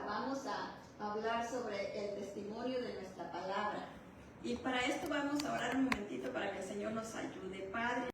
vamos a hablar sobre el testimonio de nuestra palabra. Y para esto vamos a orar un momentito para que el Señor nos ayude. Padre,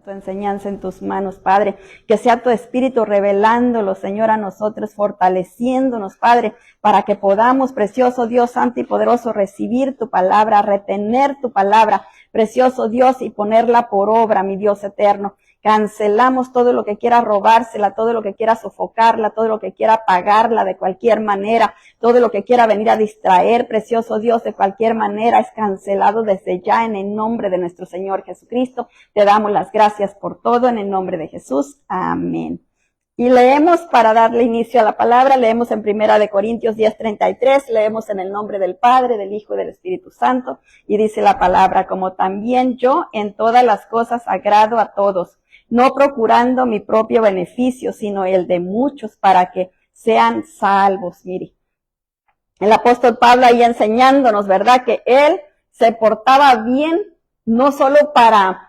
tu enseñanza en tus manos, Padre, que sea tu Espíritu revelándolo, Señor, a nosotros, fortaleciéndonos, Padre, para que podamos, precioso Dios santo y poderoso, recibir tu palabra, retener tu palabra, precioso Dios, y ponerla por obra, mi Dios eterno. Cancelamos todo lo que quiera robársela, todo lo que quiera sofocarla, todo lo que quiera apagarla de cualquier manera, todo lo que quiera venir a distraer, precioso Dios, de cualquier manera es cancelado desde ya en el nombre de nuestro Señor Jesucristo. Te damos las gracias por todo en el nombre de Jesús. Amén. Y leemos, para darle inicio a la palabra, leemos en 1 Corintios 10:33, leemos en el nombre del Padre, del Hijo y del Espíritu Santo, y dice la palabra: como también yo en todas las cosas agrado a todos, no procurando mi propio beneficio, sino el de muchos, para que sean salvos. Mire, el apóstol Pablo ahí enseñándonos, ¿verdad?, que él se portaba bien, no solo para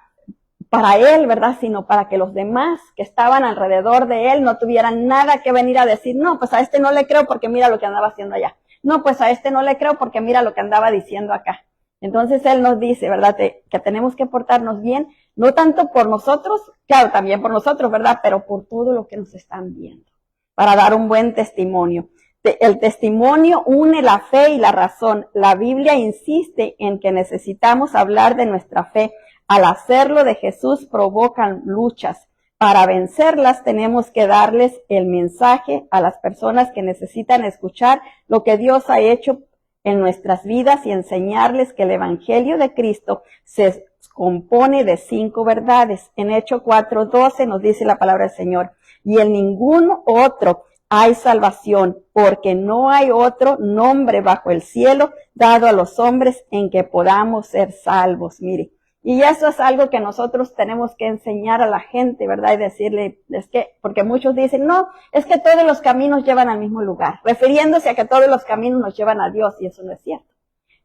él, ¿verdad?, sino para que los demás que estaban alrededor de él no tuvieran nada que venir a decir: no, pues a este no le creo porque mira lo que andaba haciendo allá. No, pues a este no le creo porque mira lo que andaba diciendo acá. Entonces él nos dice, ¿verdad?, que tenemos que portarnos bien, no tanto por nosotros, claro, también por nosotros, ¿verdad?, pero por todo lo que nos están viendo, para dar un buen testimonio. El testimonio une la fe y la razón. La Biblia insiste en que necesitamos hablar de nuestra fe. Al hacerlo de Jesús provocan luchas. Para vencerlas tenemos que darles el mensaje a las personas que necesitan escuchar lo que Dios ha hecho en nuestras vidas y enseñarles que el Evangelio de Cristo se compone de 5 verdades. En Hechos 4:12 nos dice la palabra del Señor: y en ningún otro hay salvación, porque no hay otro nombre bajo el cielo dado a los hombres en que podamos ser salvos. Mire, y eso es algo que nosotros tenemos que enseñar a la gente, ¿verdad? Y decirle, es que, porque muchos dicen, no, es que todos los caminos llevan al mismo lugar, refiriéndose a que todos los caminos nos llevan a Dios, y eso no es cierto.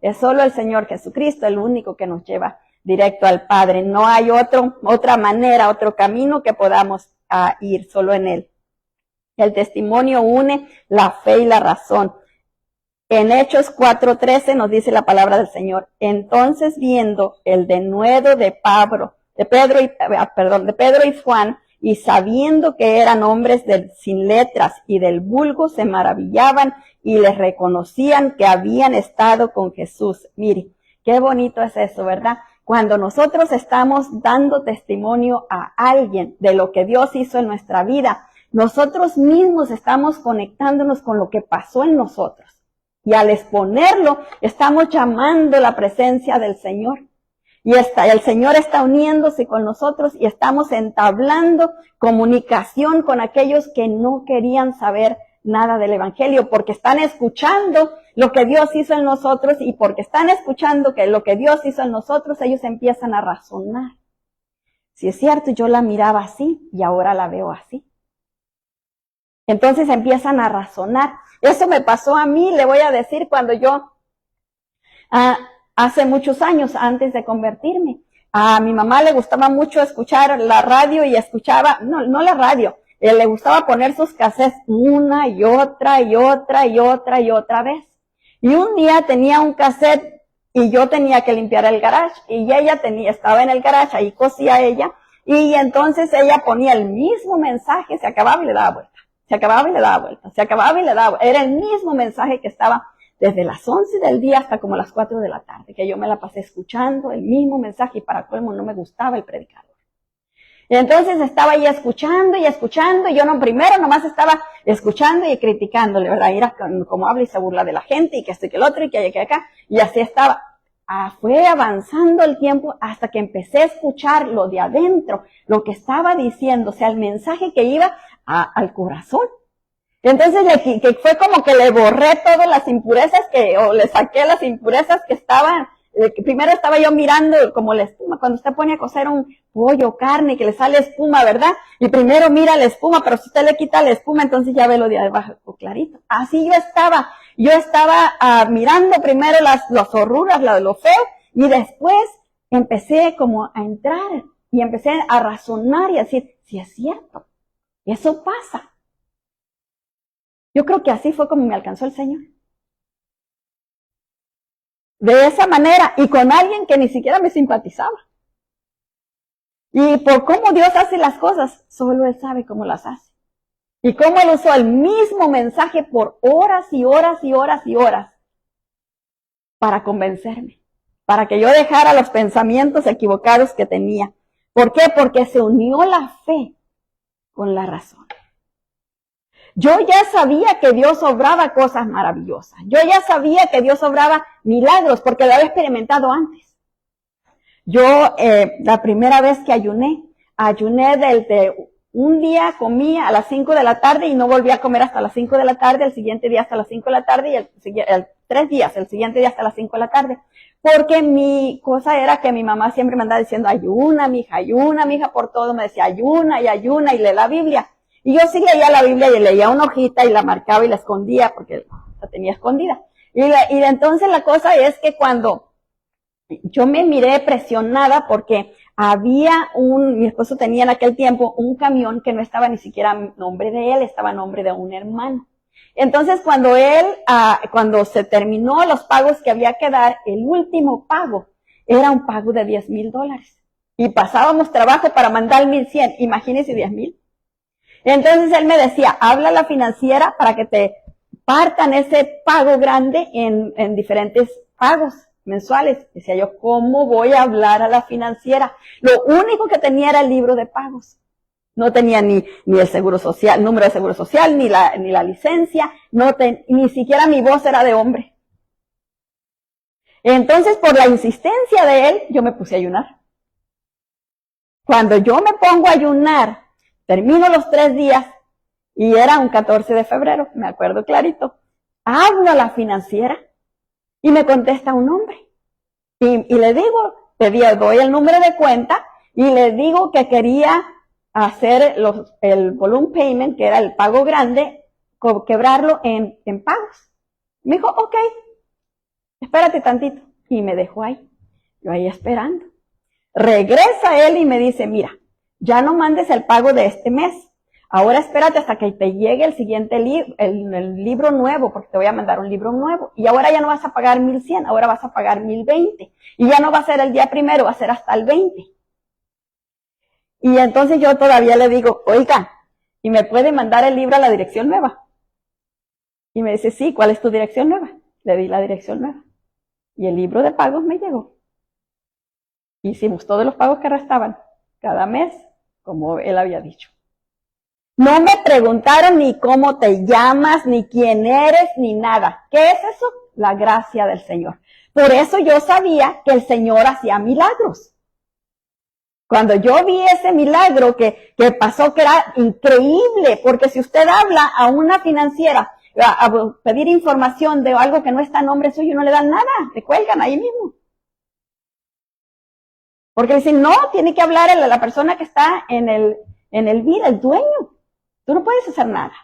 Es solo el Señor Jesucristo el único que nos lleva directo al Padre. No hay otra manera, otro camino que podamos ir, solo en Él. El testimonio une la fe y la razón. En Hechos 4:13 nos dice la palabra del Señor: entonces, viendo el denuedo de Pedro y Juan, y sabiendo que eran hombres sin letras y del vulgo, se maravillaban y les reconocían que habían estado con Jesús. Mire, qué bonito es eso, ¿verdad? Cuando nosotros estamos dando testimonio a alguien de lo que Dios hizo en nuestra vida, nosotros mismos estamos conectándonos con lo que pasó en nosotros. Y al exponerlo, estamos llamando la presencia del Señor. Y el Señor está uniéndose con nosotros y estamos entablando comunicación con aquellos que no querían saber nada del Evangelio, porque están escuchando lo que Dios hizo en nosotros, y porque están escuchando que lo que Dios hizo en nosotros, ellos empiezan a razonar. Si es cierto, yo la miraba así y ahora la veo así. Entonces empiezan a razonar. Eso me pasó a mí, le voy a decir, cuando yo, hace muchos años, antes de convertirme, a mi mamá le gustaba mucho escuchar la radio y escuchaba, no la radio, le gustaba poner sus cassettes una y otra vez. Y un día tenía un cassette y yo tenía que limpiar el garage, y ella estaba en el garage, ahí cosía ella, y entonces ella ponía el mismo mensaje, se acababa y le daba vuelta. Se acababa y le daba vuelta, se acababa y le daba vuelta. Era el mismo mensaje que estaba desde las 11 del día hasta como las 4 de la tarde, que yo me la pasé escuchando el mismo mensaje, y para colmo no me gustaba el predicador. Y entonces estaba ahí escuchando, y yo primero nomás estaba escuchando y criticándole, ¿verdad? Mira cómo habla y se burla de la gente, y que esto y que el otro, y que allá y que acá, y así estaba. Fue avanzando el tiempo hasta que empecé a escuchar lo de adentro, lo que estaba diciendo, o sea, el mensaje que iba al corazón. Entonces que fue como que le borré todas las impurezas le saqué las impurezas que estaban. Primero estaba yo mirando como la espuma, cuando usted pone a cocer un pollo, carne, que le sale espuma, ¿verdad? Y primero mira la espuma, pero si usted le quita la espuma, entonces ya ve lo de abajo clarito. Así yo estaba mirando primero las horruras, lo feo, y después empecé como a entrar, y empecé a razonar y a decir, si es cierto, eso pasa. Yo creo que así fue como me alcanzó el Señor. De esa manera, y con alguien que ni siquiera me simpatizaba. Y por cómo Dios hace las cosas, solo Él sabe cómo las hace. Y cómo Él usó el mismo mensaje por horas y horas y horas y horas para convencerme, para que yo dejara los pensamientos equivocados que tenía. ¿Por qué? Porque se unió la fe con la razón. Yo ya sabía que Dios obraba cosas maravillosas. Yo ya sabía que Dios obraba milagros porque lo había experimentado antes. Yo, la primera vez que ayuné desde un día comía a las 5 de la tarde y no volví a comer hasta las 5 de la tarde, el siguiente día hasta las 5 de la tarde y el 3 días, el siguiente día hasta las 5 de la tarde. Porque mi cosa era que mi mamá siempre me andaba diciendo, ayuna, mija, por todo. Me decía, ayuna y lee la Biblia. Y yo sí leía la Biblia y leía una hojita y la marcaba y la escondía porque la tenía escondida. Y entonces la cosa es que cuando yo me miré presionada porque mi esposo tenía en aquel tiempo un camión que no estaba ni siquiera a nombre de él, estaba a nombre de un hermano. Entonces cuando se terminó los pagos que había que dar, el último pago era un pago de $10,000. Y pasábamos trabajo para mandar 1,100, imagínense 10,000. Entonces él me decía, habla a la financiera para que te partan ese pago grande en diferentes pagos mensuales. Decía yo, ¿cómo voy a hablar a la financiera? Lo único que tenía era el libro de pagos. No tenía ni el seguro social, número de seguro social, ni la licencia, ni siquiera mi voz era de hombre. Entonces, por la insistencia de él, yo me puse a ayunar. Cuando yo me pongo a ayunar, termino los 3 días, y era un 14 de febrero, me acuerdo clarito. Hablo a la financiera, y me contesta un hombre. Y le digo, doy el número de cuenta, y le digo que quería hacer el balloon payment, que era el pago grande, quebrarlo en pagos. Me dijo, ok, espérate tantito. Y me dejó ahí, yo ahí esperando. Regresa él y me dice, mira, ya no mandes el pago de este mes. Ahora espérate hasta que te llegue el siguiente el libro nuevo, porque te voy a mandar un libro nuevo. Y ahora ya no vas a pagar 1,100, ahora vas a pagar 1,020. Y ya no va a ser el día primero, va a ser hasta el 20. Y entonces yo todavía le digo, oiga, ¿y me puede mandar el libro a la dirección nueva? Y me dice, sí, ¿cuál es tu dirección nueva? Le di la dirección nueva. Y el libro de pagos me llegó. Hicimos todos los pagos que restaban, cada mes, como él había dicho. No me preguntaron ni cómo te llamas, ni quién eres, ni nada. ¿Qué es eso? La gracia del Señor. Por eso yo sabía que el Señor hacía milagros. Cuando yo vi ese milagro que pasó, que era increíble, porque si usted habla a una financiera a pedir información de algo que no está en nombre suyo, no le dan nada, le cuelgan ahí mismo. Porque dicen, no, tiene que hablar a la persona que está en el bill, el dueño. Tú no puedes hacer nada.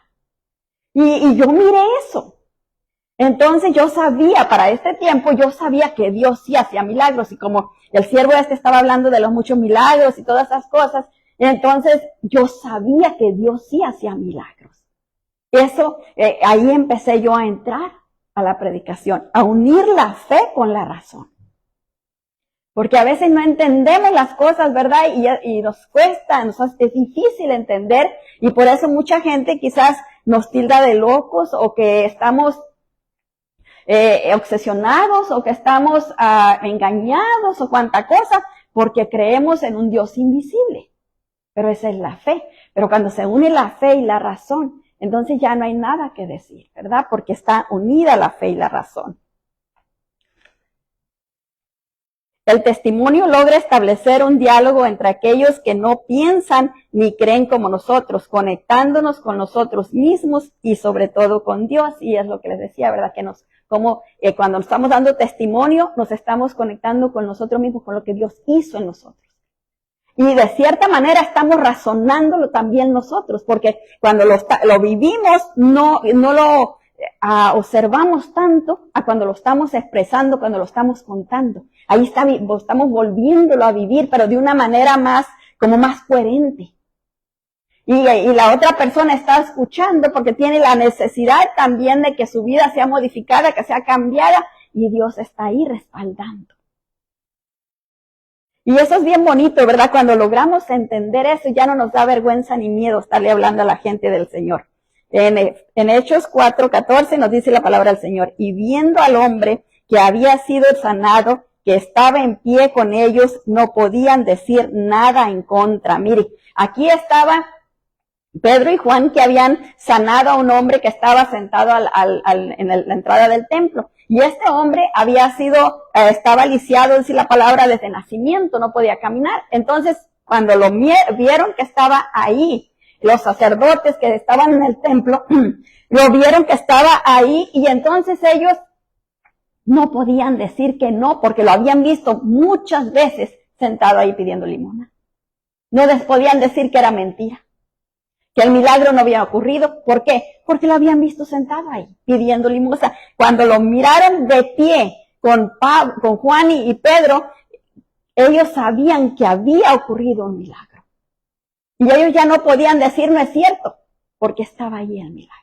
Y yo miré eso. Entonces yo sabía, para este tiempo, yo sabía que Dios sí hacía milagros. Y como el siervo estaba hablando de los muchos milagros y todas esas cosas, entonces yo sabía que Dios sí hacía milagros. Eso, ahí empecé yo a entrar a la predicación, a unir la fe con la razón. Porque a veces no entendemos las cosas, ¿verdad? Y nos cuesta, es difícil entender, y por eso mucha gente quizás nos tilda de locos, o que estamos obsesionados, o que estamos engañados, o cuánta cosa, porque creemos en un Dios invisible. Pero esa es la fe. Pero cuando se une la fe y la razón, entonces ya no hay nada que decir, ¿verdad? Porque está unida la fe y la razón. El testimonio logra establecer un diálogo entre aquellos que no piensan ni creen como nosotros, conectándonos con nosotros mismos y sobre todo con Dios. Y es lo que les decía, ¿verdad? Que cuando nos estamos dando testimonio, nos estamos conectando con nosotros mismos, con lo que Dios hizo en nosotros. Y de cierta manera estamos razonándolo también nosotros, porque cuando lo vivimos, no lo observamos tanto a cuando lo estamos expresando, cuando lo estamos contando. Ahí estamos volviéndolo a vivir, pero de una manera más coherente. Y la otra persona está escuchando porque tiene la necesidad también de que su vida sea modificada, que sea cambiada, y Dios está ahí respaldando. Y eso es bien bonito, ¿verdad? Cuando logramos entender eso, ya no nos da vergüenza ni miedo estarle hablando a la gente del Señor. En Hechos 4:14 nos dice la palabra del Señor, y viendo al hombre que había sido sanado, que estaba en pie con ellos, no podían decir nada en contra. Mire, aquí estaba Pedro y Juan, que habían sanado a un hombre que estaba sentado en la entrada del templo. Y este hombre estaba lisiado, dice la palabra, desde nacimiento, no podía caminar. Entonces, cuando lo vieron que estaba ahí, los sacerdotes que estaban en el templo, lo vieron que estaba ahí, y entonces ellos no podían decir que no, porque lo habían visto muchas veces sentado ahí pidiendo limosna. No les podían decir que era mentira, que el milagro no había ocurrido. ¿Por qué? Porque lo habían visto sentado ahí, pidiendo limosna. Cuando lo miraron de pie con Juan y Pedro, ellos sabían que había ocurrido un milagro. Y ellos ya no podían decir no es cierto, porque estaba ahí el milagro.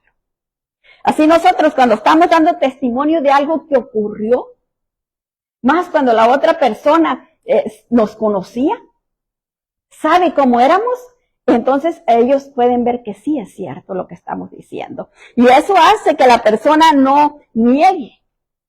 Así nosotros, cuando estamos dando testimonio de algo que ocurrió, más cuando la otra persona nos conocía, sabe cómo éramos, entonces ellos pueden ver que sí es cierto lo que estamos diciendo. Y eso hace que la persona no niegue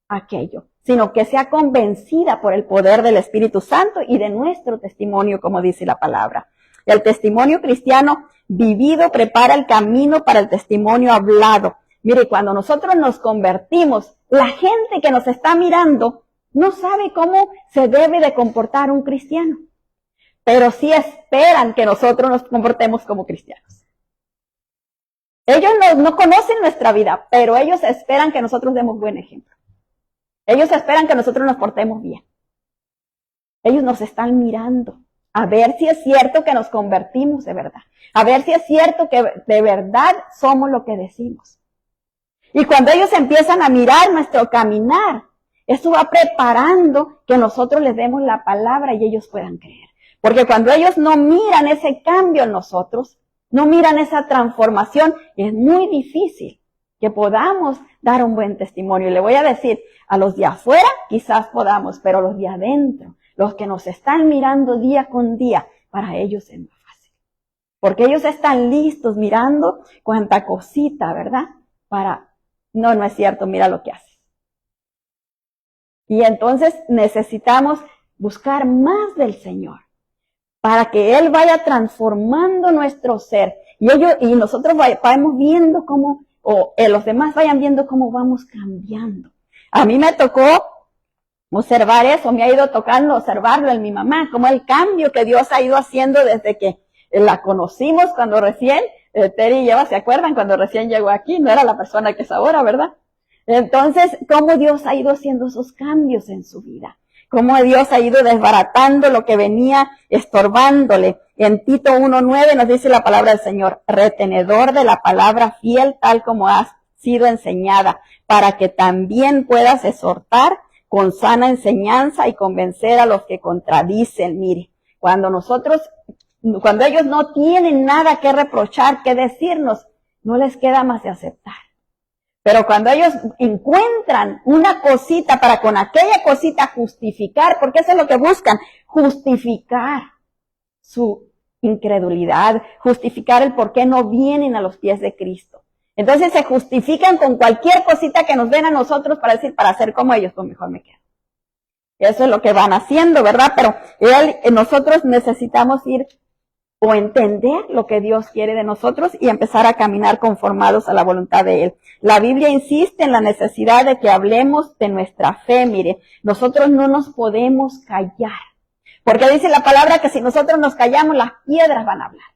aquello, sino que sea convencida por el poder del Espíritu Santo y de nuestro testimonio, como dice la palabra. El testimonio cristiano vivido prepara el camino para el testimonio hablado. Mire, cuando nosotros nos convertimos, la gente que nos está mirando no sabe cómo se debe de comportar un cristiano, pero sí esperan que nosotros nos comportemos como cristianos. Ellos no conocen nuestra vida, pero ellos esperan que nosotros demos buen ejemplo. Ellos esperan que nosotros nos portemos bien. Ellos nos están mirando a ver si es cierto que nos convertimos de verdad, a ver si es cierto que de verdad somos lo que decimos. Y cuando ellos empiezan a mirar nuestro caminar, eso va preparando que nosotros les demos la palabra y ellos puedan creer. Porque cuando ellos no miran ese cambio en nosotros, no miran esa transformación, es muy difícil que podamos dar un buen testimonio. Y le voy a decir, a los de afuera quizás podamos, pero los de adentro, los que nos están mirando día con día, para ellos es más fácil. Porque ellos están listos mirando cuánta cosita, ¿verdad? No es cierto, mira lo que haces. Y entonces necesitamos buscar más del Señor para que Él vaya transformando nuestro ser. Y nosotros vayamos viendo cómo, los demás vayan viendo cómo vamos cambiando. A mí me tocó observar eso, me ha ido tocando observarlo en mi mamá, como el cambio que Dios ha ido haciendo desde que la conocimos cuando recién, Terry y Eva se acuerdan, cuando recién llegó aquí, no era la persona que es ahora, ¿verdad? Entonces, cómo Dios ha ido haciendo esos cambios en su vida, cómo Dios ha ido desbaratando lo que venía estorbándole. En Tito 1:9 nos dice la palabra del Señor, retenedor de la palabra fiel tal como has sido enseñada, para que también puedas exhortar con sana enseñanza y convencer a los que contradicen. Mire, cuando ellos no tienen nada que reprochar, que decirnos, no les queda más de aceptar. Pero cuando ellos encuentran una cosita para con aquella cosita justificar, porque eso es lo que buscan, justificar su incredulidad, justificar el por qué no vienen a los pies de Cristo. Entonces se justifican con cualquier cosita que nos den a nosotros para decir, para ser como ellos, pues mejor me quedo. Eso es lo que van haciendo, ¿verdad? Pero nosotros necesitamos ir o entender lo que Dios quiere de nosotros y empezar a caminar conformados a la voluntad de Él. La Biblia insiste en la necesidad de que hablemos de nuestra fe. Mire, nosotros no nos podemos callar, porque dice la palabra que si nosotros nos callamos, las piedras van a hablar.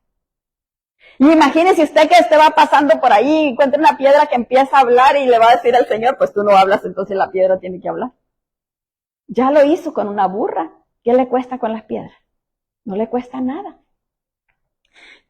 Y imagínese usted que usted va pasando por ahí y encuentra una piedra que empieza a hablar y le va a decir al Señor, pues tú no hablas, entonces la piedra tiene que hablar. Ya lo hizo con una burra. ¿Qué le cuesta con las piedras? No le cuesta nada.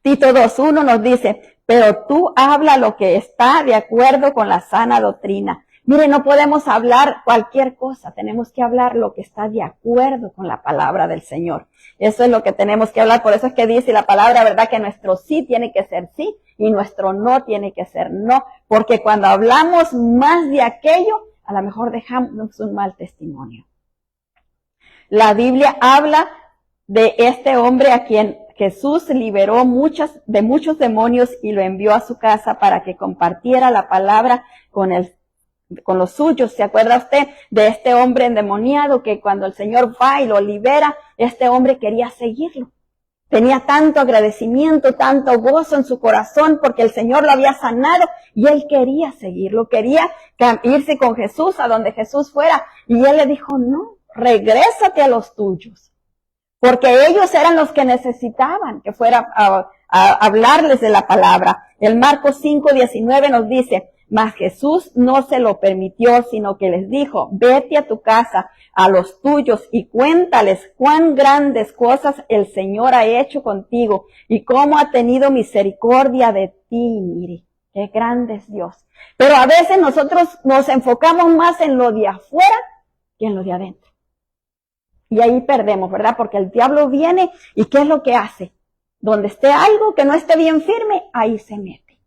Tito 2:1 nos dice, pero tú habla lo que está de acuerdo con la sana doctrina. Mire, no podemos hablar cualquier cosa, tenemos que hablar lo que está de acuerdo con la palabra del Señor. Eso es lo que tenemos que hablar, por eso es que dice la palabra, ¿verdad? Que nuestro sí tiene que ser sí y nuestro no tiene que ser no, porque cuando hablamos más de aquello, a lo mejor dejamos un mal testimonio. La Biblia habla de este hombre a quien Jesús liberó de muchos demonios y lo envió a su casa para que compartiera la palabra con los suyos. ¿Se acuerda usted de este hombre endemoniado que cuando el Señor va y lo libera, este hombre quería seguirlo? Tenía tanto agradecimiento, tanto gozo en su corazón porque el Señor lo había sanado y él quería seguirlo, quería irse con Jesús a donde Jesús fuera. Y él le dijo, no, regrésate a los tuyos. Porque ellos eran los que necesitaban que fuera a hablarles de la palabra. El Marcos 5:19 nos dice, mas Jesús no se lo permitió, sino que les dijo, vete a tu casa, a los tuyos, y cuéntales cuán grandes cosas el Señor ha hecho contigo, y cómo ha tenido misericordia de ti. Mire, qué grande es Dios. Pero a veces nosotros nos enfocamos más en lo de afuera que en lo de adentro. Y ahí perdemos, ¿verdad? Porque el diablo viene y ¿qué es lo que hace? Donde esté algo que no esté bien firme, ahí se mete.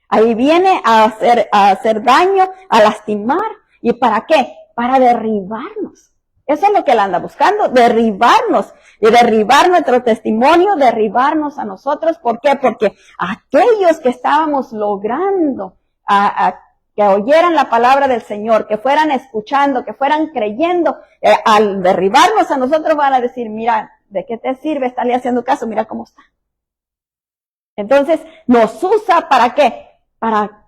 Ahí viene a hacer daño, a lastimar. ¿Y para qué? Para derribarnos. Eso es lo que él anda buscando, derribarnos. Y derribar nuestro testimonio, derribarnos a nosotros. ¿Por qué? Porque aquellos que estábamos logrando que oyeran la palabra del Señor, que fueran escuchando, que fueran creyendo, al derribarnos a nosotros van a decir, mira, ¿de qué te sirve estarle haciendo caso? Mira cómo está. Entonces, nos usa ¿para qué? Para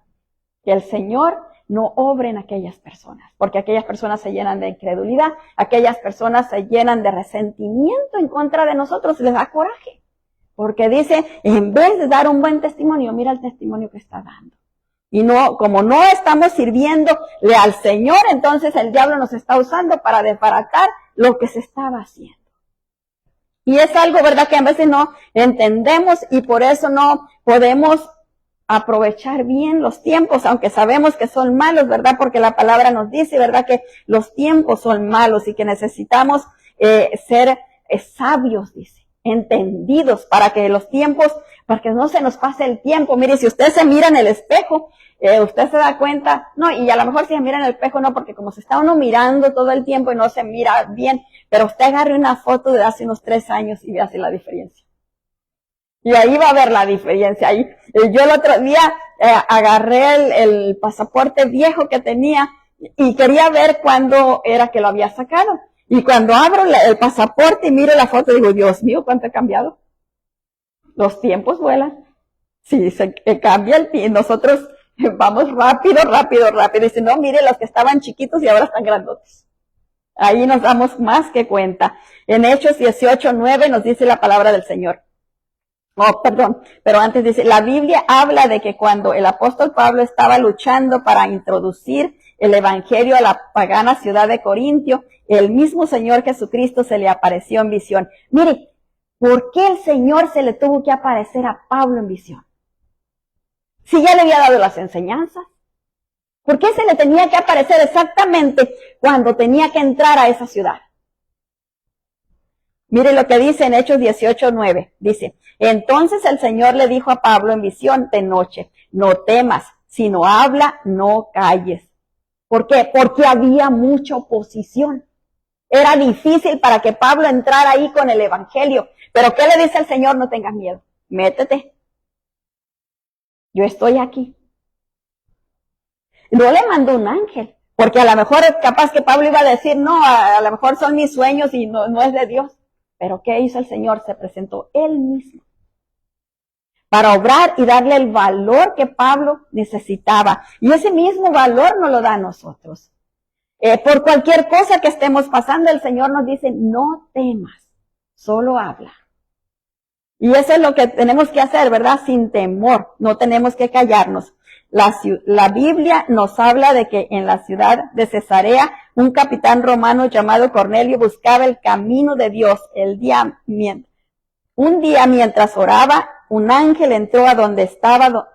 que el Señor no obre en aquellas personas, porque aquellas personas se llenan de incredulidad, aquellas personas se llenan de resentimiento en contra de nosotros, les da coraje, porque dice, en vez de dar un buen testimonio, mira el testimonio que está dando. Y no, como no estamos sirviéndole al Señor, entonces el diablo nos está usando para desbaratar lo que se estaba haciendo. Y es algo, ¿verdad?, que a veces no entendemos y por eso no podemos aprovechar bien los tiempos, aunque sabemos que son malos, ¿verdad? Porque la palabra nos dice, ¿verdad?, que los tiempos son malos y que necesitamos ser sabios, dice, entendidos para que los tiempos, para que no se nos pase el tiempo. Mire, si usted se mira en el espejo, usted se da cuenta, no, y a lo mejor si se mira en el espejo no, porque como se está uno mirando todo el tiempo y no se mira bien, pero usted agarre una foto de hace unos 3 años y ve así la diferencia. Y ahí va a ver la diferencia. Ahí, yo el otro día agarré el pasaporte viejo que tenía y quería ver cuándo era que lo había sacado. Y cuando abro el pasaporte y miro la foto, digo, Dios mío, ¿cuánto ha cambiado? Los tiempos vuelan. Sí, se cambia el tiempo. Nosotros vamos rápido. Y dice, no, mire los que estaban chiquitos y ahora están grandotes. Ahí nos damos más que cuenta. En Hechos 18:9 nos dice la palabra del Señor. Oh, perdón, pero antes dice, la Biblia habla de que cuando el apóstol Pablo estaba luchando para introducir el evangelio a la pagana ciudad de Corintio, el mismo Señor Jesucristo se le apareció en visión. Mire, ¿por qué el Señor se le tuvo que aparecer a Pablo en visión? Si ya le había dado las enseñanzas. ¿Por qué se le tenía que aparecer exactamente cuando tenía que entrar a esa ciudad? Mire lo que dice en Hechos 18:9. Dice, entonces el Señor le dijo a Pablo en visión de noche, no temas, sino habla, no calles. ¿Por qué? Porque había mucha oposición. Era difícil para que Pablo entrara ahí con el evangelio. Pero ¿qué le dice el Señor? No tengas miedo, métete. Yo estoy aquí. No le mandó un ángel, porque a lo mejor es capaz que Pablo iba a decir, no, a lo mejor son mis sueños y no es de Dios. Pero ¿qué hizo el Señor? Se presentó Él mismo para obrar y darle el valor que Pablo necesitaba. Y ese mismo valor nos lo da a nosotros. Por cualquier cosa que estemos pasando, el Señor nos dice, no temas, solo habla. Y eso es lo que tenemos que hacer, ¿verdad? Sin temor, no tenemos que callarnos. La Biblia nos habla de que en la ciudad de Cesarea, un capitán romano llamado Cornelio buscaba el camino de Dios. Un día mientras oraba, un ángel entró a donde estaba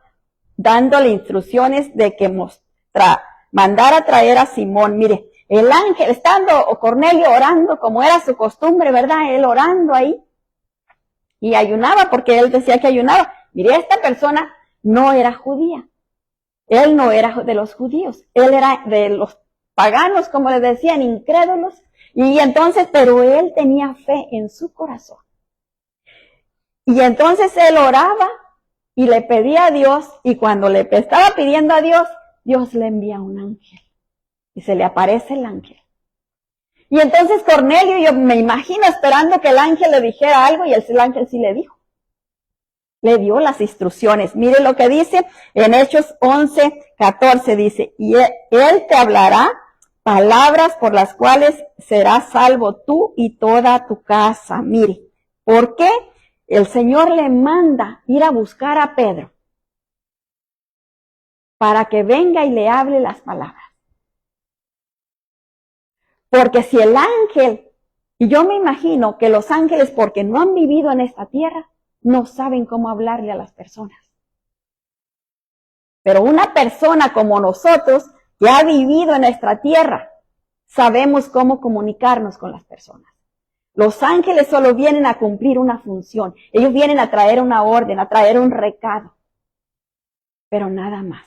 dándole instrucciones de que mandar a traer a Simón. Mire, el ángel, estando Cornelio orando como era su costumbre, ¿verdad? Él orando ahí y ayunaba porque él decía que ayunaba. Mire, esta persona no era judía. Él no era de los judíos. Él era de los paganos, como les decían, incrédulos. Y entonces, pero él tenía fe en su corazón. Y entonces él oraba y le pedía a Dios, y cuando le estaba pidiendo a Dios, Dios le envía un ángel. Y se le aparece el ángel. Y entonces Cornelio, yo me imagino esperando que el ángel le dijera algo, y el ángel sí le dijo. Le dio las instrucciones. Mire lo que dice en Hechos 11:14, dice, y él te hablará palabras por las cuales serás salvo tú y toda tu casa. Mire, ¿por qué? El Señor le manda ir a buscar a Pedro para que venga y le hable las palabras. Porque si el ángel, y yo me imagino que los ángeles, porque no han vivido en esta tierra, no saben cómo hablarle a las personas. Pero una persona como nosotros, que ha vivido en nuestra tierra, sabemos cómo comunicarnos con las personas. Los ángeles solo vienen a cumplir una función. Ellos vienen a traer una orden, a traer un recado. Pero nada más.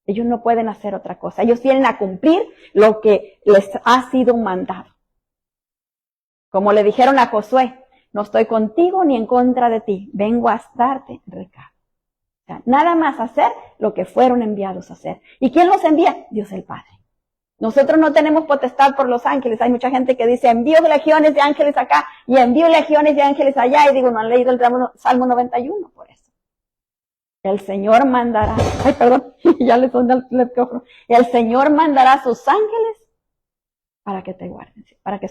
Ellos no pueden hacer otra cosa. Ellos vienen a cumplir lo que les ha sido mandado. Como le dijeron a Josué, no estoy contigo ni en contra de ti. Vengo a darte recado. O sea, nada más hacer lo que fueron enviados a hacer. ¿Y quién los envía? Dios el Padre. Nosotros no tenemos potestad por los ángeles. Hay mucha gente que dice, envío legiones de ángeles acá y envío legiones de ángeles allá. Y digo, no han leído el Salmo 91 por eso. El Señor mandará, ya le sonó el micrófono. El Señor mandará a sus ángeles para que te guarden, para que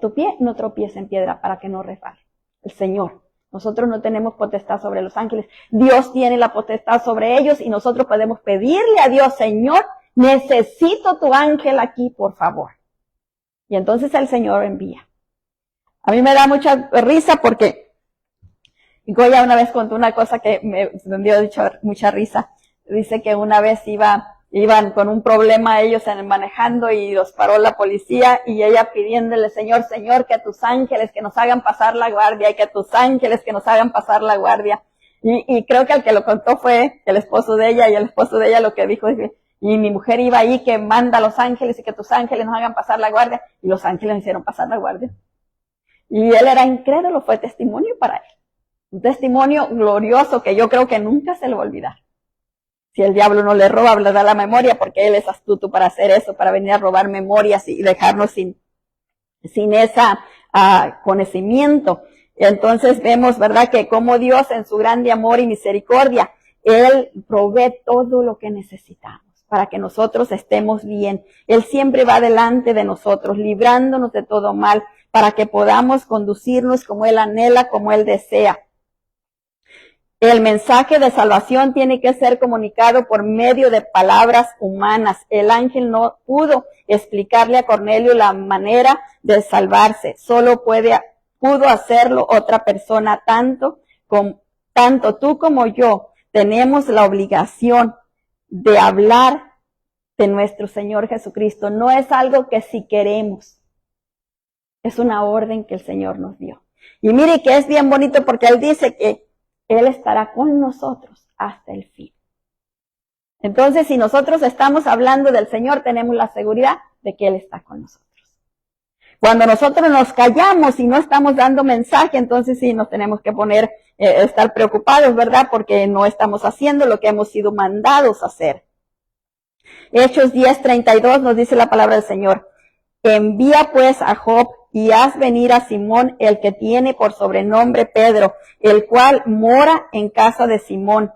tu pie no tropiece en piedra, para que no resbale. El Señor. Nosotros no tenemos potestad sobre los ángeles. Dios tiene la potestad sobre ellos y nosotros podemos pedirle a Dios, Señor, necesito tu ángel aquí, por favor. Y entonces el Señor envía. A mí me da mucha risa porque Goya una vez contó una cosa que me dio mucha risa. Dice que una vez iban con un problema ellos manejando y los paró la policía y ella pidiéndole, Señor, que tus ángeles que nos hagan pasar la guardia y que tus ángeles que nos hagan pasar la guardia. Y creo que el que lo contó fue el esposo de ella, y el esposo de ella lo que dijo es, y mi mujer iba ahí que manda a los ángeles y que tus ángeles nos hagan pasar la guardia, y los ángeles nos hicieron pasar la guardia. Y él era incrédulo, fue testimonio para él. Un testimonio glorioso que yo creo que nunca se le va a olvidar. Si el diablo no le roba, le da la memoria, porque él es astuto para hacer eso, para venir a robar memorias y dejarnos sin esa conocimiento. Entonces vemos, ¿verdad?, que como Dios en su grande amor y misericordia, Él provee todo lo que necesitamos para que nosotros estemos bien. Él siempre va delante de nosotros, librándonos de todo mal, para que podamos conducirnos como Él anhela, como Él desea. El mensaje de salvación tiene que ser comunicado por medio de palabras humanas. El ángel no pudo explicarle a Cornelio la manera de salvarse. Solo pudo hacerlo otra persona. Tanto tú como yo tenemos la obligación de hablar de nuestro Señor Jesucristo. No es algo que si queremos. Es una orden que el Señor nos dio. Y mire que es bien bonito porque Él dice que Él estará con nosotros hasta el fin. Entonces, si nosotros estamos hablando del Señor, tenemos la seguridad de que Él está con nosotros. Cuando nosotros nos callamos y no estamos dando mensaje, entonces sí nos tenemos que estar preocupados, ¿verdad? Porque no estamos haciendo lo que hemos sido mandados a hacer. Hechos 10:32 nos dice la palabra del Señor. Envía pues a Job y haz venir a Simón, el que tiene por sobrenombre Pedro, el cual mora en casa de Simón,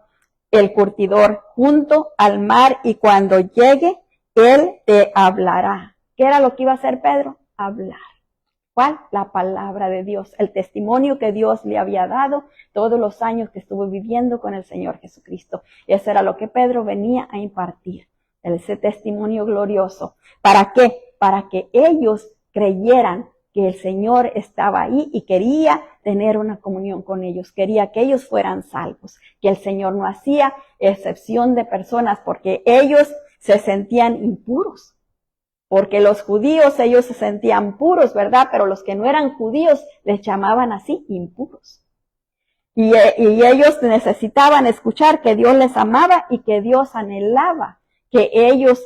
el curtidor, junto al mar, y cuando llegue, él te hablará. ¿Qué era lo que iba a hacer Pedro? Hablar. ¿Cuál? La palabra de Dios, el testimonio que Dios le había dado todos los años que estuvo viviendo con el Señor Jesucristo. Eso era lo que Pedro venía a impartir, ese testimonio glorioso. ¿Para qué? Para que ellos creyeran que el Señor estaba ahí y quería tener una comunión con ellos, quería que ellos fueran salvos, que el Señor no hacía excepción de personas porque ellos se sentían impuros. Porque los judíos, ellos se sentían puros, ¿verdad? Pero los que no eran judíos les llamaban así, impuros. Y ellos necesitaban escuchar que Dios les amaba y que Dios anhelaba que ellos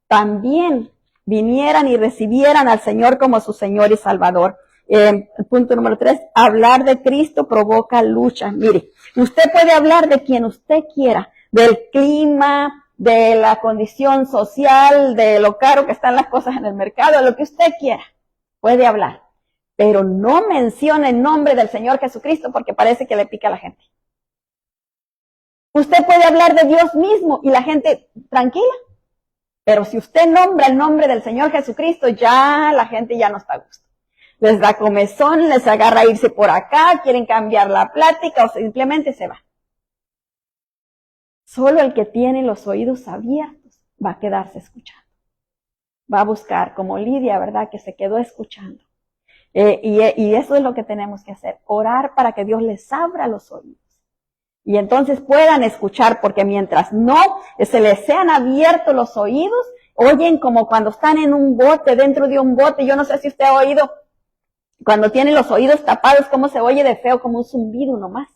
también vinieran y recibieran al Señor como su Señor y Salvador. Punto número 3, hablar de Cristo provoca lucha. Mire, usted puede hablar de quien usted quiera, del clima, de la condición social, de lo caro que están las cosas en el mercado, lo que usted quiera, puede hablar. Pero no mencione el nombre del Señor Jesucristo porque parece que le pica a la gente. Usted puede hablar de Dios mismo y la gente tranquila. Pero si usted nombra el nombre del Señor Jesucristo, ya la gente ya no está a gusto. Les da comezón, les agarra a irse por acá, quieren cambiar la plática o simplemente se va. Solo el que tiene los oídos abiertos va a quedarse escuchando. Va a buscar, como Lidia, ¿verdad? Que se quedó escuchando. Y eso es lo que tenemos que hacer, orar para que Dios les abra los oídos. Y entonces puedan escuchar, porque mientras no se les sean abiertos los oídos, oyen como cuando están en un bote, dentro de un bote. Yo no sé si usted ha oído, cuando tienen los oídos tapados, cómo se oye de feo, como un zumbido nomás.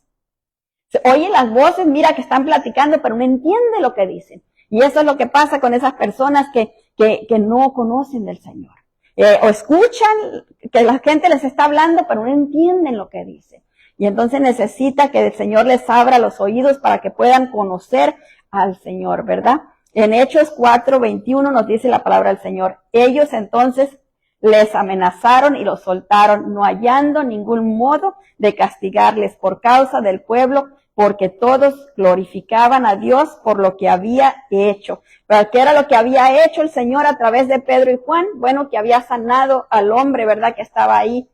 Se oye las voces, mira que están platicando, pero no entiende lo que dicen. Y eso es lo que pasa con esas personas que no conocen del Señor. O escuchan que la gente les está hablando, pero no entienden lo que dice. Y entonces necesita que el Señor les abra los oídos para que puedan conocer al Señor, ¿verdad? En Hechos 4:21 nos dice la palabra del Señor. Ellos entonces les amenazaron y los soltaron, no hallando ningún modo de castigarles por causa del pueblo, porque todos glorificaban a Dios por lo que había hecho. ¿Pero qué era lo que había hecho el Señor a través de Pedro y Juan? Bueno, que había sanado al hombre, ¿verdad? Que estaba ahí.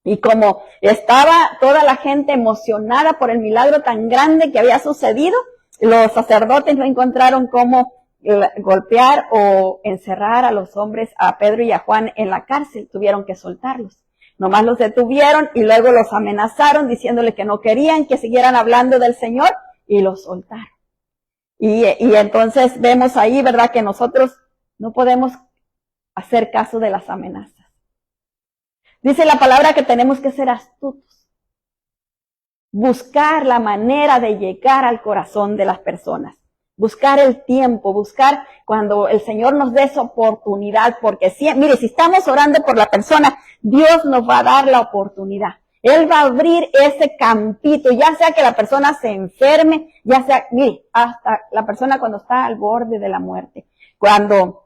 Y como estaba toda la gente emocionada por el milagro tan grande que había sucedido, los sacerdotes no encontraron cómo golpear o encerrar a los hombres, a Pedro y a Juan en la cárcel. Tuvieron que soltarlos. Nomás los detuvieron y luego los amenazaron diciéndole que no querían que siguieran hablando del Señor y los soltaron. Y entonces vemos ahí, ¿verdad? Que nosotros no podemos hacer caso de las amenazas. Dice la palabra que tenemos que ser astutos. Buscar la manera de llegar al corazón de las personas. Buscar el tiempo, buscar cuando el Señor nos dé esa oportunidad, porque mire, si estamos orando por la persona, Dios nos va a dar la oportunidad. Él va a abrir ese campito, ya sea que la persona se enferme, ya sea, mire, hasta la persona cuando está al borde de la muerte. Cuando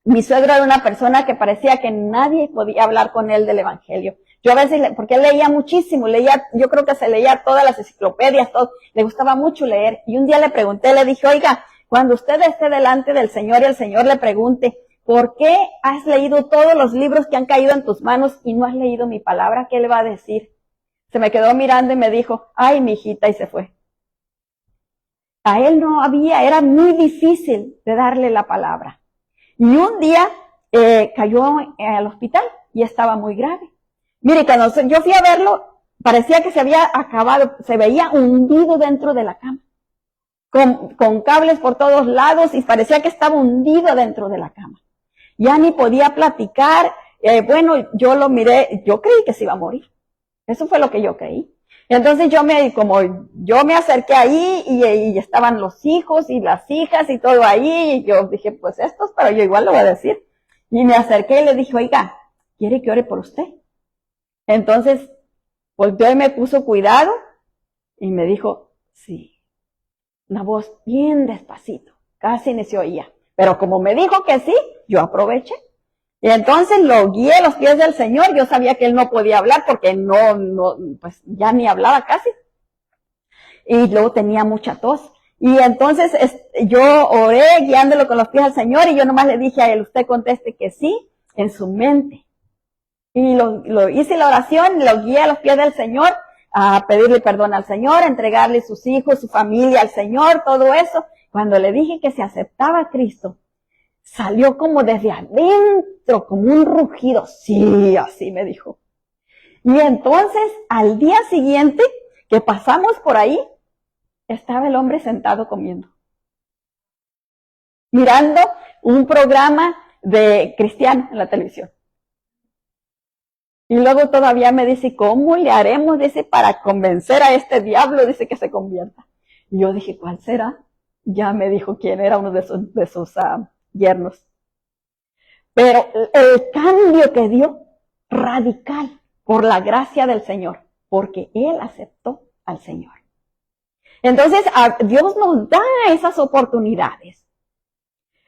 mi suegro era una persona que parecía que nadie podía hablar con él del evangelio. Yo a veces, porque él leía muchísimo, yo creo que se leía todas las enciclopedias, todo, le gustaba mucho leer. Y un día le pregunté, le dije, oiga, cuando usted esté delante del Señor y el Señor le pregunte, ¿por qué has leído todos los libros que han caído en tus manos y no has leído mi palabra? ¿Qué le va a decir? Se me quedó mirando y me dijo, ay, mi hijita, y se fue. A él no había, era muy difícil de darle la palabra. Y un día cayó al hospital y estaba muy grave. Mire, cuando yo fui a verlo, parecía que se había acabado, se veía hundido dentro de la cama, con cables por todos lados y parecía que estaba hundido dentro de la cama. Ya ni podía platicar, bueno, yo lo miré, yo creí que se iba a morir. Eso fue lo que yo creí. Entonces yo me acerqué ahí y estaban los hijos y las hijas y todo ahí, y yo dije, pues estos, pero yo igual lo voy a decir. Y me acerqué y le dije, oiga, ¿quiere que ore por usted? Entonces, volteó y me puso cuidado y me dijo, sí. Una voz bien despacito, casi ni se oía. Pero como me dijo que sí, yo aproveché. Y entonces lo guié a los pies del Señor. Yo sabía que él no podía hablar porque pues ya ni hablaba casi. Y luego tenía mucha tos. Y entonces yo oré guiándolo con los pies al Señor y yo nomás le dije a él, usted conteste que sí en su mente. Y lo hice la oración, lo guié a los pies del Señor, a pedirle perdón al Señor, a entregarle sus hijos, su familia al Señor, todo eso. Cuando le dije que se aceptaba a Cristo, salió como desde adentro, como un rugido. Sí, así me dijo. Y entonces, al día siguiente que pasamos por ahí, estaba el hombre sentado comiendo. mirando un programa de cristiano en la televisión. Y luego todavía me dice, ¿cómo le haremos? Dice, para convencer a este diablo, dice, que se convierta. Y yo dije, ¿cuál será? Ya me dijo quién era uno de sus yernos. Pero el cambio que dio, radical, por la gracia del Señor, porque él aceptó al Señor. Entonces, Dios nos da esas oportunidades.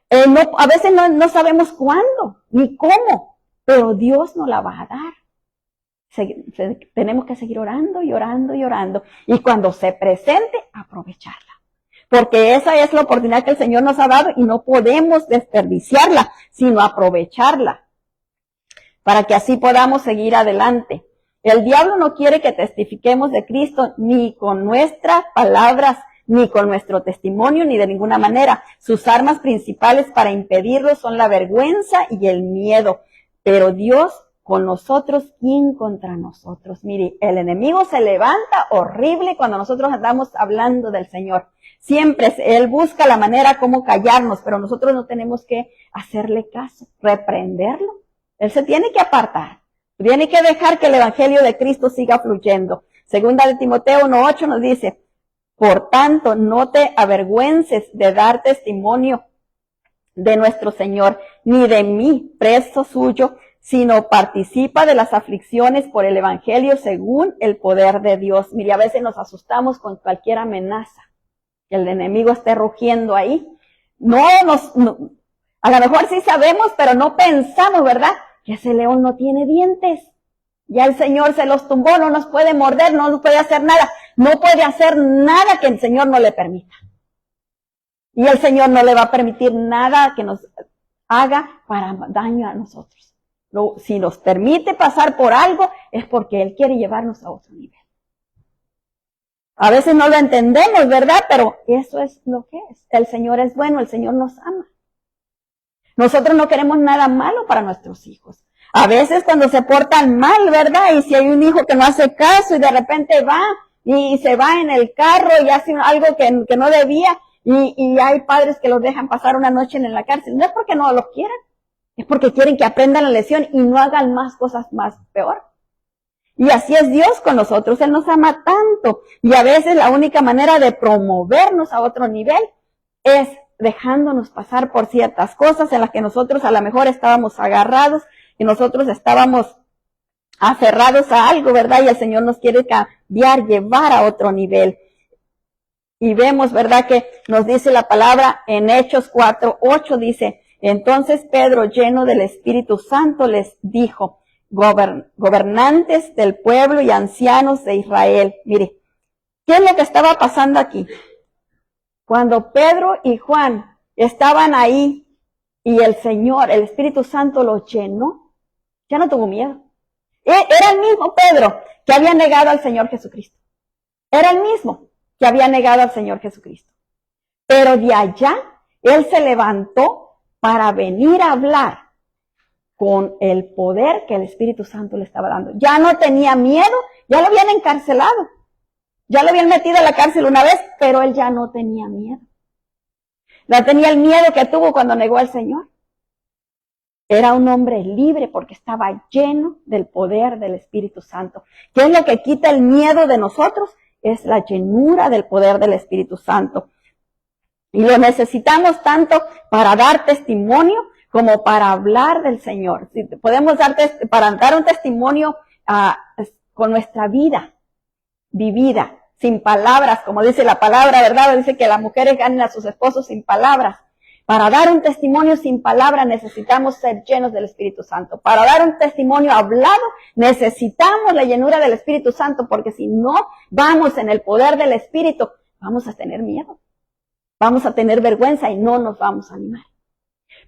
A veces no sabemos cuándo, ni cómo, pero Dios nos la va a dar. Tenemos que seguir orando y orando y orando. Y cuando se presente, aprovecharla. Porque esa es la oportunidad que el Señor nos ha dado y no podemos desperdiciarla, sino aprovecharla. Para que así podamos seguir adelante. El diablo no quiere que testifiquemos de Cristo ni con nuestras palabras, ni con nuestro testimonio, ni de ninguna manera. Sus armas principales para impedirlo son la vergüenza y el miedo. Pero Dios con nosotros, ¿quién contra nosotros? Mire, el enemigo se levanta horrible cuando nosotros andamos hablando del Señor. Siempre él busca la manera como callarnos, pero nosotros no tenemos que hacerle caso, reprenderlo. Él se tiene que apartar. Tiene que dejar que el evangelio de Cristo siga fluyendo. Segunda de Timoteo 1:8 nos dice, por tanto, no te avergüences de dar testimonio de nuestro Señor, ni de mí, preso suyo, sino participa de las aflicciones por el evangelio según el poder de Dios. Mire, a veces nos asustamos con cualquier amenaza. Que el enemigo esté rugiendo ahí. A lo mejor sí sabemos, pero no pensamos, ¿verdad? Que ese león no tiene dientes. Ya el Señor se los tumbó, no nos puede morder, no nos puede hacer nada. No puede hacer nada que el Señor no le permita. Y el Señor no le va a permitir nada que nos haga para daño a nosotros. Si nos permite pasar por algo, es porque Él quiere llevarnos a otro nivel. A veces no lo entendemos, ¿verdad? Pero eso es lo que es. El Señor es bueno, el Señor nos ama. Nosotros no queremos nada malo para nuestros hijos. A veces cuando se portan mal, ¿verdad? Y si hay un hijo que no hace caso y de repente va y se va en el carro y hace algo que no debía y hay padres que los dejan pasar una noche en la cárcel. No es porque no los quieran, es porque quieren que aprendan la lección y no hagan más cosas más peor. Y así es Dios con nosotros, Él nos ama tanto. Y a veces la única manera de promovernos a otro nivel es dejándonos pasar por ciertas cosas en las que nosotros a lo mejor estábamos agarrados y nosotros estábamos aferrados a algo, ¿verdad? Y el Señor nos quiere cambiar, llevar a otro nivel. Y vemos, ¿verdad? Que nos dice la palabra en Hechos 4:8, dice, entonces Pedro, lleno del Espíritu Santo, les dijo, gobernantes del pueblo y ancianos de Israel. Mire, ¿qué es lo que estaba pasando aquí? Cuando Pedro y Juan estaban ahí y el Señor, el Espíritu Santo los llenó, ya no tuvo miedo. Era el mismo Pedro que había negado al Señor Jesucristo. Era el mismo que había negado al Señor Jesucristo. Pero de allá, él se levantó para venir a hablar con el poder que el Espíritu Santo le estaba dando. Ya no tenía miedo, ya lo habían encarcelado. Ya lo habían metido a la cárcel una vez, pero él ya no tenía miedo. No tenía el miedo que tuvo cuando negó al Señor. Era un hombre libre porque estaba lleno del poder del Espíritu Santo. ¿Qué es lo que quita el miedo de nosotros? Es la llenura del poder del Espíritu Santo. Y lo necesitamos tanto para dar testimonio como para hablar del Señor. Podemos para dar un testimonio con nuestra vida vivida, sin palabras, como dice la palabra, ¿verdad? Dice que las mujeres ganen a sus esposos sin palabras. Para dar un testimonio sin palabras necesitamos ser llenos del Espíritu Santo. Para dar un testimonio hablado necesitamos la llenura del Espíritu Santo, porque si no vamos en el poder del Espíritu, vamos a tener miedo. Vamos a tener vergüenza y no nos vamos a animar.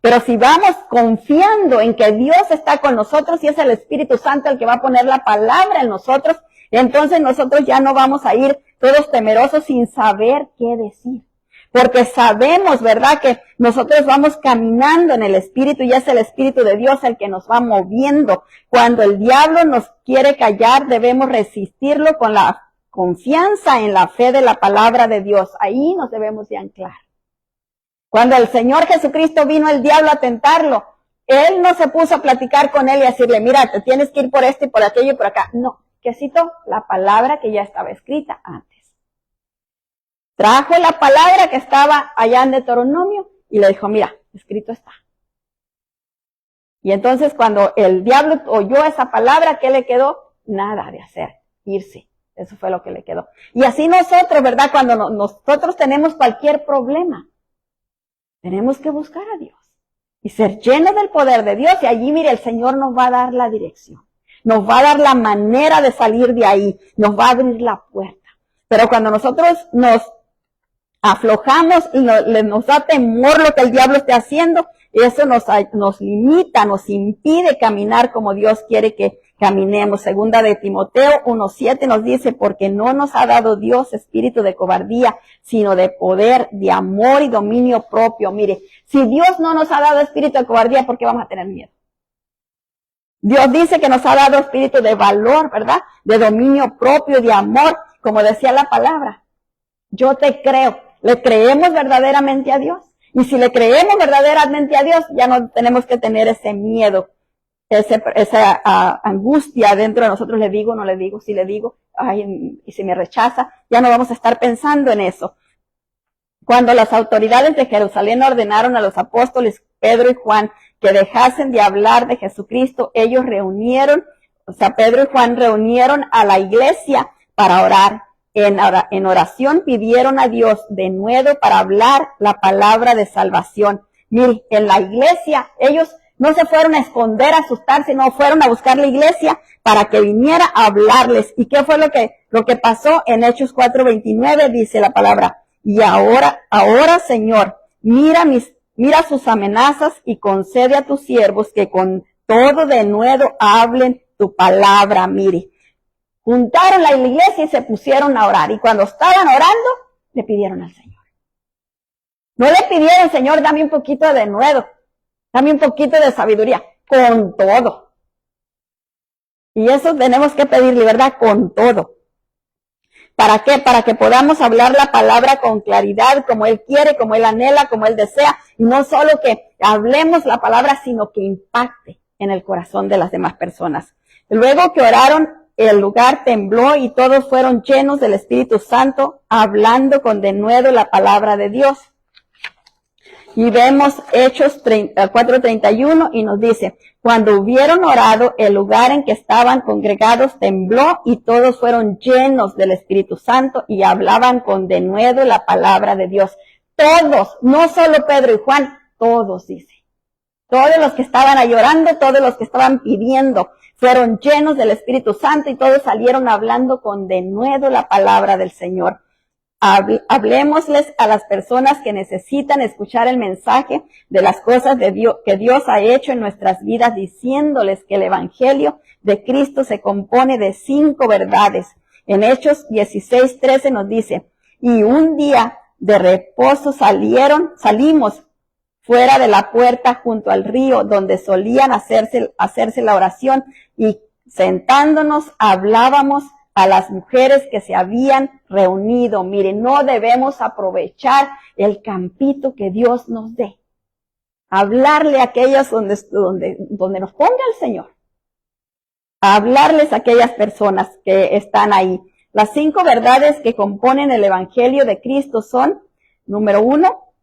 Pero si vamos confiando en que Dios está con nosotros y es el Espíritu Santo el que va a poner la palabra en nosotros, entonces nosotros ya no vamos a ir todos temerosos sin saber qué decir. Porque sabemos, ¿verdad?, que nosotros vamos caminando en el Espíritu y es el Espíritu de Dios el que nos va moviendo. Cuando el diablo nos quiere callar, debemos resistirlo con la confianza en la fe de la palabra de Dios. Ahí nos debemos de anclar. Cuando el Señor Jesucristo vino el diablo a tentarlo, Él no se puso a platicar con él y a decirle, mira, te tienes que ir por esto y por aquello y por acá. No, que citó la palabra que ya estaba escrita antes. Trajo la palabra que estaba allá en Deuteronomio y le dijo, mira, escrito está. Y entonces cuando el diablo oyó esa palabra, ¿qué le quedó? Nada de hacer, irse. Eso fue lo que le quedó. Y así nosotros, ¿verdad? Cuando nosotros tenemos cualquier problema, tenemos que buscar a Dios y ser llenos del poder de Dios. Y allí, mire, el Señor nos va a dar la dirección. Nos va a dar la manera de salir de ahí. Nos va a abrir la puerta. Pero cuando nosotros nos aflojamos y nos da temor lo que el diablo esté haciendo, eso nos limita, nos impide caminar como Dios quiere que caminemos. Segunda de Timoteo 1:7 nos dice, porque no nos ha dado Dios espíritu de cobardía, sino de poder, de amor y dominio propio. Mire, si Dios no nos ha dado espíritu de cobardía, ¿por qué vamos a tener miedo? Dios dice que nos ha dado espíritu de valor, ¿verdad? De dominio propio, de amor, como decía la palabra. Yo te creo. ¿Le creemos verdaderamente a Dios? Y si le creemos verdaderamente a Dios, ya no tenemos que tener ese miedo, esa angustia dentro de nosotros. ¿Le digo o no le digo? Si le digo, ay, y si me rechaza, ya no vamos a estar pensando en eso. Cuando las autoridades de Jerusalén ordenaron a los apóstoles Pedro y Juan que dejasen de hablar de Jesucristo, ellos Pedro y Juan reunieron a la iglesia para orar. En oración pidieron a Dios de nuevo para hablar la palabra de salvación. Mire, en la iglesia, ellos no se fueron a esconder, a asustarse, no, fueron a buscar la iglesia para que viniera a hablarles. ¿Y qué fue lo que pasó? En Hechos 4:29 dice la palabra, y ahora, Señor, mira sus amenazas y concede a tus siervos que con todo de nuevo hablen tu palabra. Mire, juntaron la iglesia y se pusieron a orar. Y cuando estaban orando, le pidieron al Señor. No le pidieron, Señor, dame un poquito de nuevo, dame un poquito de sabiduría, con todo. Y eso tenemos que pedirle, ¿verdad? Con todo. ¿Para qué? Para que podamos hablar la palabra con claridad, como Él quiere, como Él anhela, como Él desea. Y no solo que hablemos la palabra, sino que impacte en el corazón de las demás personas. Luego que oraron, el lugar tembló y todos fueron llenos del Espíritu Santo, hablando con denuedo la palabra de Dios. Y vemos Hechos 4:31 y nos dice, cuando hubieron orado, el lugar en que estaban congregados tembló y todos fueron llenos del Espíritu Santo y hablaban con denuedo la palabra de Dios. Todos, no solo Pedro y Juan, todos, dice. Todos los que estaban ahí orando, todos los que estaban pidiendo, fueron llenos del Espíritu Santo y todos salieron hablando con denuedo la palabra del Señor. Hablemosles a las personas que necesitan escuchar el mensaje de las cosas de Dios, que Dios ha hecho en nuestras vidas, diciéndoles que el Evangelio de Cristo se compone de 5 verdades. En Hechos 16:13 nos dice, y un día de reposo salimos fuera de la puerta junto al río donde solían hacerse la oración y sentándonos hablábamos a las mujeres que se habían reunido. Miren, no debemos aprovechar el campito que Dios nos dé. Hablarle a aquellos donde nos ponga el Señor. Hablarles a aquellas personas que están ahí. Las 5 verdades que componen el Evangelio de Cristo son, número 1,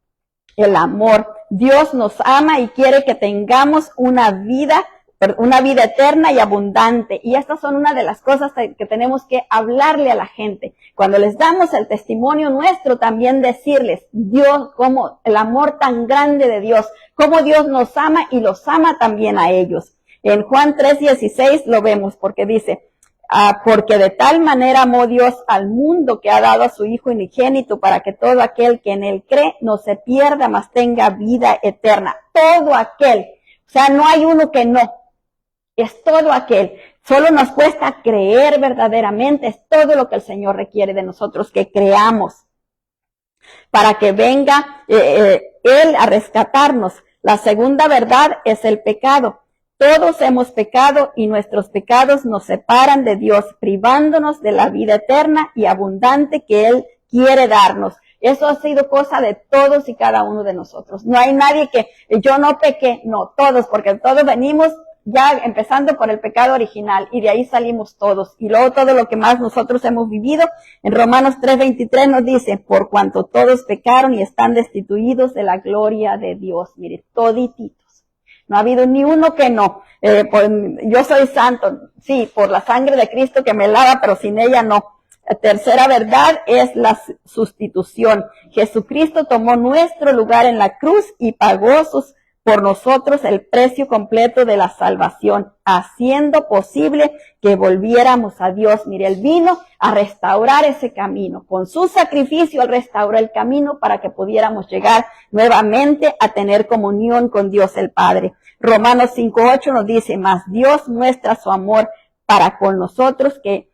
el amor. Dios nos ama y quiere que tengamos una vida eterna y abundante. Y estas son una de las cosas que tenemos que hablarle a la gente. Cuando les damos el testimonio nuestro, también decirles, Dios, como el amor tan grande de Dios, cómo Dios nos ama y los ama también a ellos. En Juan 3:16 lo vemos porque dice, porque de tal manera amó Dios al mundo que ha dado a su Hijo unigénito para que todo aquel que en Él cree no se pierda, mas tenga vida eterna. Todo aquel. O sea, no hay uno que no. Es todo aquel. Solo nos cuesta creer verdaderamente. Es todo lo que el Señor requiere de nosotros, que creamos. Para que venga Él a rescatarnos. La segunda verdad es el pecado. Todos hemos pecado y nuestros pecados nos separan de Dios, privándonos de la vida eterna y abundante que Él quiere darnos. Eso ha sido cosa de todos y cada uno de nosotros. No hay nadie que yo no pequé, no, todos, porque todos venimos ya empezando por el pecado original y de ahí salimos todos. Y luego todo lo que más nosotros hemos vivido, en Romanos 3:23 nos dice, por cuanto todos pecaron y están destituidos de la gloria de Dios. Mire, todititos. No ha habido ni uno que no. Yo soy santo, sí, por la sangre de Cristo que me lava, pero sin ella no. La tercera verdad es la sustitución. Jesucristo tomó nuestro lugar en la cruz y pagó por nosotros el precio completo de la salvación, haciendo posible que volviéramos a Dios. Mire, Él vino a restaurar ese camino. Con su sacrificio, Él restauró el camino para que pudiéramos llegar nuevamente a tener comunión con Dios el Padre. Romanos 5:8 nos dice, mas Dios muestra su amor para con nosotros, que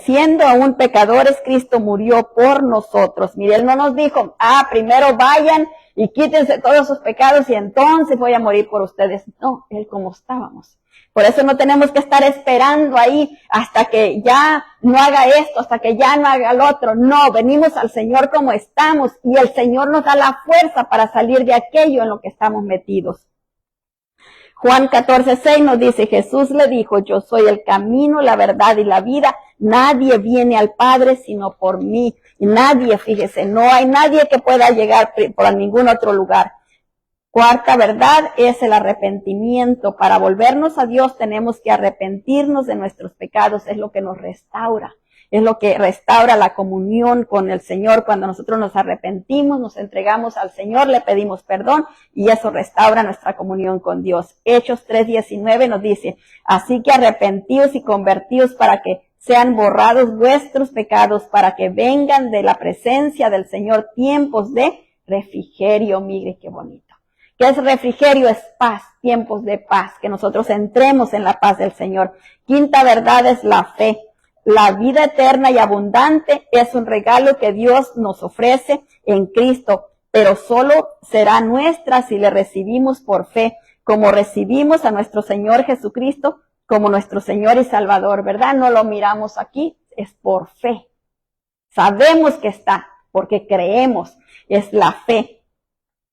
siendo aún pecadores, Cristo murió por nosotros. Mire, Él no nos dijo, primero vayan y quítense todos sus pecados y entonces voy a morir por ustedes. No, Él como estábamos. Por eso no tenemos que estar esperando ahí hasta que ya no haga esto, hasta que ya no haga lo otro. No, venimos al Señor como estamos y el Señor nos da la fuerza para salir de aquello en lo que estamos metidos. Juan 14:6 nos dice, Jesús le dijo, yo soy el camino, la verdad y la vida. Nadie viene al Padre sino por mí. Y nadie, fíjese, no hay nadie que pueda llegar por ningún otro lugar. Cuarta verdad es el arrepentimiento. Para volvernos a Dios tenemos que arrepentirnos de nuestros pecados. Es lo que nos restaura. Es lo que restaura la comunión con el Señor. Cuando nosotros nos arrepentimos, nos entregamos al Señor, le pedimos perdón y eso restaura nuestra comunión con Dios. Hechos 3:19 nos dice, así que arrepentíos y convertíos para que sean borrados vuestros pecados, para que vengan de la presencia del Señor tiempos de refrigerio. Mire qué bonito. ¿Qué es refrigerio? Es paz, tiempos de paz, que nosotros entremos en la paz del Señor. Quinta verdad es la fe. La vida eterna y abundante es un regalo que Dios nos ofrece en Cristo, pero solo será nuestra si le recibimos por fe, como recibimos a nuestro Señor Jesucristo como nuestro Señor y Salvador, ¿verdad? No lo miramos aquí, es por fe. Sabemos que está, porque creemos, es la fe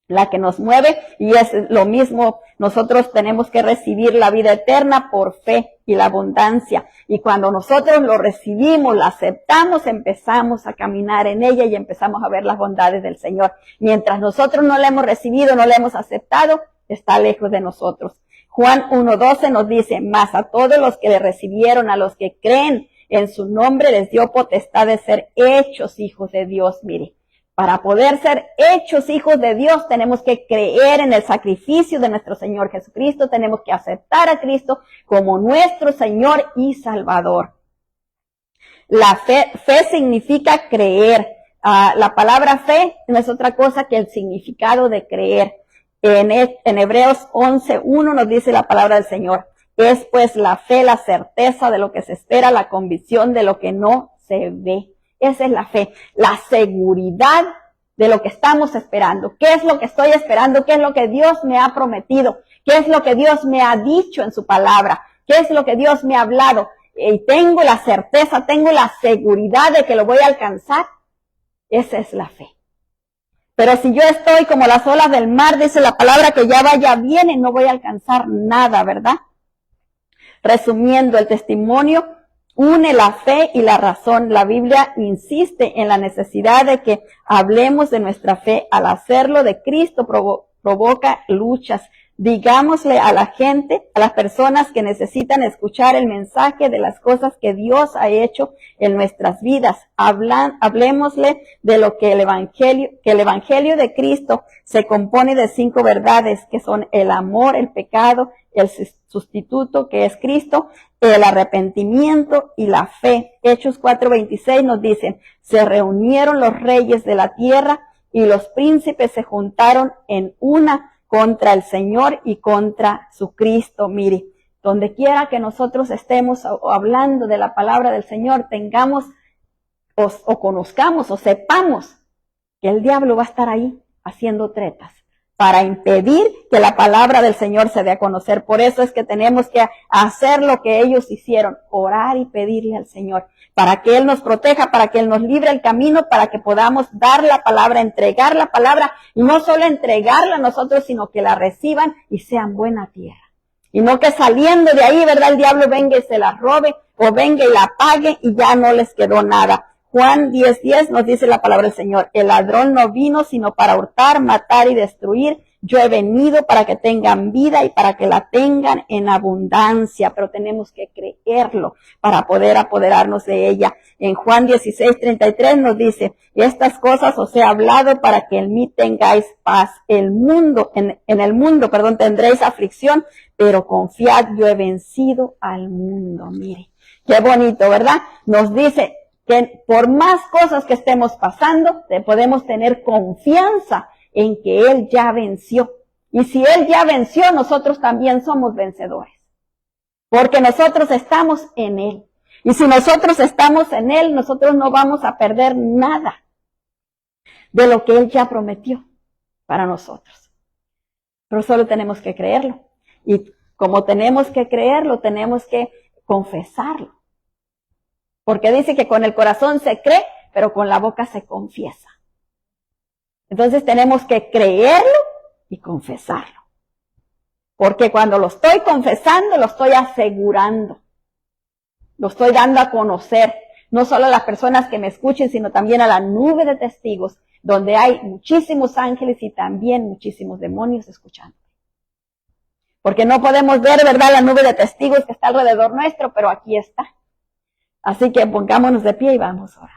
la que nos mueve y es lo mismo, nosotros tenemos que recibir la vida eterna por fe y la abundancia. Y cuando nosotros lo recibimos, la aceptamos, empezamos a caminar en ella y empezamos a ver las bondades del Señor. Mientras nosotros no la hemos recibido, no la hemos aceptado, está lejos de nosotros. Juan 1:12 nos dice, mas a todos los que le recibieron, a los que creen en su nombre, les dio potestad de ser hechos hijos de Dios. Mire, para poder ser hechos hijos de Dios, tenemos que creer en el sacrificio de nuestro Señor Jesucristo, tenemos que aceptar a Cristo como nuestro Señor y Salvador. La fe significa creer. La palabra fe no es otra cosa que el significado de creer. En Hebreos 11:1 nos dice la palabra del Señor. Es pues la fe, la certeza de lo que se espera, la convicción de lo que no se ve. Esa es la fe, la seguridad de lo que estamos esperando. ¿Qué es lo que estoy esperando? ¿Qué es lo que Dios me ha prometido? ¿Qué es lo que Dios me ha dicho en su palabra? ¿Qué es lo que Dios me ha hablado? Y tengo la certeza, tengo la seguridad de que lo voy a alcanzar. Esa es la fe. Pero si yo estoy como las olas del mar, dice la palabra, que ya vaya bien y no voy a alcanzar nada, ¿verdad? Resumiendo, el testimonio une la fe y la razón. La Biblia insiste en la necesidad de que hablemos de nuestra fe. Al hacerlo de Cristo provoca luchas. Digámosle a la gente, a las personas que necesitan escuchar el mensaje de las cosas que Dios ha hecho en nuestras vidas. Hablemosle de lo que el Evangelio de Cristo se compone de 5 verdades, que son el amor, el pecado, el sustituto que es Cristo, el arrepentimiento y la fe. Hechos 4:26 nos dicen, se reunieron los reyes de la tierra y los príncipes se juntaron en una contra el Señor y contra su Cristo. Mire, donde quiera que nosotros estemos hablando de la palabra del Señor, tengamos o conozcamos o sepamos que el diablo va a estar ahí haciendo tretas para impedir que la palabra del Señor se dé a conocer. Por eso es que tenemos que hacer lo que ellos hicieron, orar y pedirle al Señor, para que Él nos proteja, para que Él nos libre el camino, para que podamos dar la palabra, entregar la palabra, y no solo entregarla a nosotros, sino que la reciban y sean buena tierra. Y no que saliendo de ahí, ¿verdad?, el diablo venga y se la robe, o venga y la pague y ya no les quedó nada. Juan 10:10 nos dice la palabra del Señor: el ladrón no vino sino para hurtar, matar y destruir. Yo he venido para que tengan vida y para que la tengan en abundancia, pero tenemos que creerlo para poder apoderarnos de ella. En Juan 16:33 nos dice: estas cosas os he hablado para que en mí tengáis paz. En el mundo tendréis aflicción, pero confiad, yo he vencido al mundo. Mire, qué bonito, ¿verdad? Nos dice que por más cosas que estemos pasando, podemos tener confianza en que Él ya venció. Y si Él ya venció, nosotros también somos vencedores. Porque nosotros estamos en Él. Y si nosotros estamos en Él, nosotros no vamos a perder nada de lo que Él ya prometió para nosotros. Pero solo tenemos que creerlo. Y como tenemos que creerlo, tenemos que confesarlo. Porque dice que con el corazón se cree, pero con la boca se confiesa. Entonces tenemos que creerlo y confesarlo. Porque cuando lo estoy confesando, lo estoy asegurando. Lo estoy dando a conocer, no solo a las personas que me escuchen, sino también a la nube de testigos, donde hay muchísimos ángeles y también muchísimos demonios escuchando. Porque no podemos ver, ¿verdad?, la nube de testigos que está alrededor nuestro, pero aquí está. Así que pongámonos de pie y vamos a orar.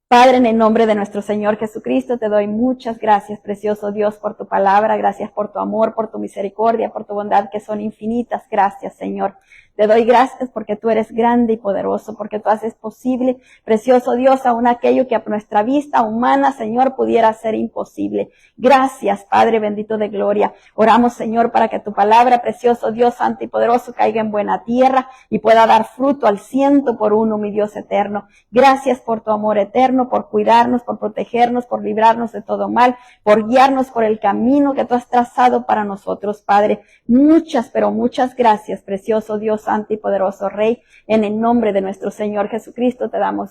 Padre, en el nombre de nuestro Señor Jesucristo, te doy muchas gracias, precioso Dios, por tu palabra. Gracias por tu amor, por tu misericordia, por tu bondad, que son infinitas. Gracias, Señor. Te doy gracias porque tú eres grande y poderoso, porque tú haces posible, precioso Dios, aún aquello que a nuestra vista humana, Señor, pudiera ser imposible. Gracias, Padre bendito de gloria. Oramos, Señor, para que tu palabra, precioso Dios, santo y poderoso, caiga en buena tierra y pueda dar fruto al 100%, mi Dios eterno. Gracias por tu amor eterno, por cuidarnos, por protegernos, por librarnos de todo mal, por guiarnos por el camino que tú has trazado para nosotros, Padre. Muchas, pero muchas gracias, precioso Dios, santo y poderoso Rey. En el nombre de nuestro Señor Jesucristo te damos